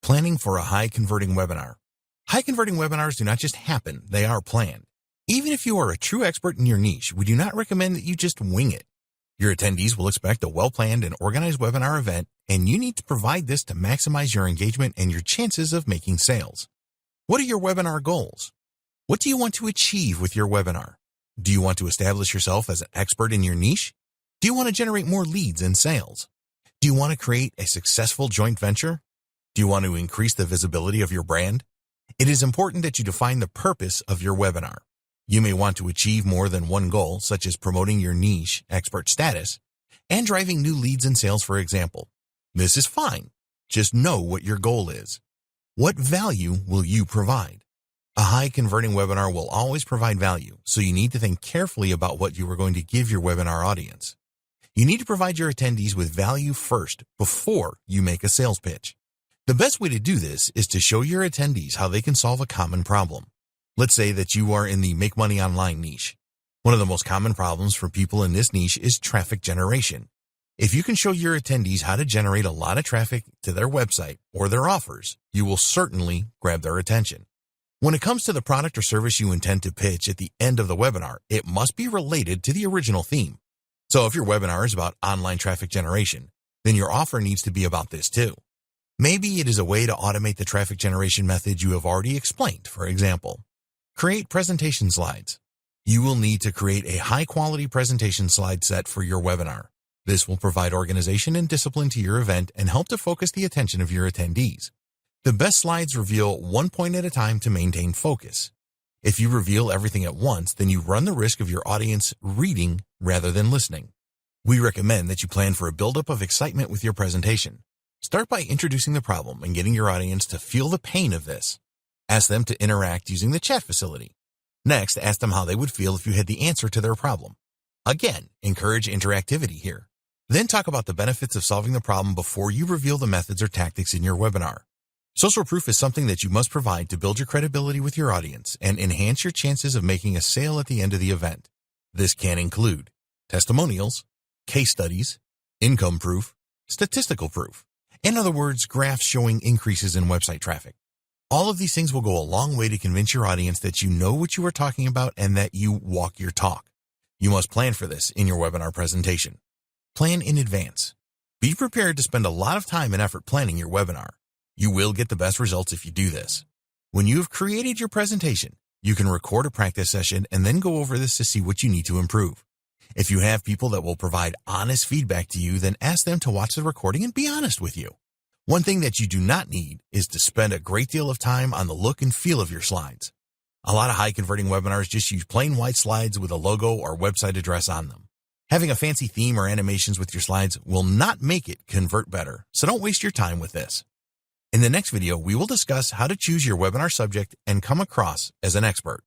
Planning for a high-converting webinar. High-converting webinars do not just happen, they are planned. Even if you are a true expert in your niche, we do not recommend that you just wing it. Your attendees will expect a well-planned and organized webinar event, and you need to provide this to maximize your engagement and your chances of making sales. What are your webinar goals? What do you want to achieve with your webinar? Do you want to establish yourself as an expert in your niche? Do you want to generate more leads and sales? Do you want to create a successful joint venture? Do you want to increase the visibility of your brand? It is important that you define the purpose of your webinar. You may want to achieve more than one goal, such as promoting your niche expert status and driving new leads and sales, for example. This is fine. Just know what your goal is. What value will you provide? A high-converting webinar will always provide value, so you need to think carefully about what you are going to give your webinar audience. You need to provide your attendees with value first before you make a sales pitch. The best way to do this is to show your attendees how they can solve a common problem. Let's say that you are in the make money online niche. One of the most common problems for people in this niche is traffic generation. If you can show your attendees how to generate a lot of traffic to their website or their offers, you will certainly grab their attention. When it comes to the product or service you intend to pitch at the end of the webinar, it must be related to the original theme. So if your webinar is about online traffic generation, then your offer needs to be about this too. Maybe it is a way to automate the traffic generation method you have already explained, for example. Create presentation slides. You will need to create a high-quality presentation slide set for your webinar. This will provide organization and discipline to your event and help to focus the attention of your attendees. The best slides reveal one point at a time to maintain focus. If you reveal everything at once, then you run the risk of your audience reading rather than listening. We recommend that you plan for a buildup of excitement with your presentation. Start by introducing the problem and getting your audience to feel the pain of this. Ask them to interact using the chat facility. Next, ask them how they would feel if you had the answer to their problem. Again, encourage interactivity here. Then talk about the benefits of solving the problem before you reveal the methods or tactics in your webinar. Social proof is something that you must provide to build your credibility with your audience and enhance your chances of making a sale at the end of the event. This can include testimonials, case studies, income proof, statistical proof. In other words, graphs showing increases in website traffic. All of these things will go a long way to convince your audience that you know what you are talking about and that you walk your talk. You must plan for this in your webinar presentation. Plan in advance. Be prepared to spend a lot of time and effort planning your webinar. You will get the best results if you do this. When you have created your presentation, you can record a practice session and then go over this to see what you need to improve. If you have people that will provide honest feedback to you, then ask them to watch the recording and be honest with you. One thing that you do not need is to spend a great deal of time on the look and feel of your slides. A lot of high-converting webinars just use plain white slides with a logo or website address on them. Having a fancy theme or animations with your slides will not make it convert better, so don't waste your time with this. In the next video, we will discuss how to choose your webinar subject and come across as an expert.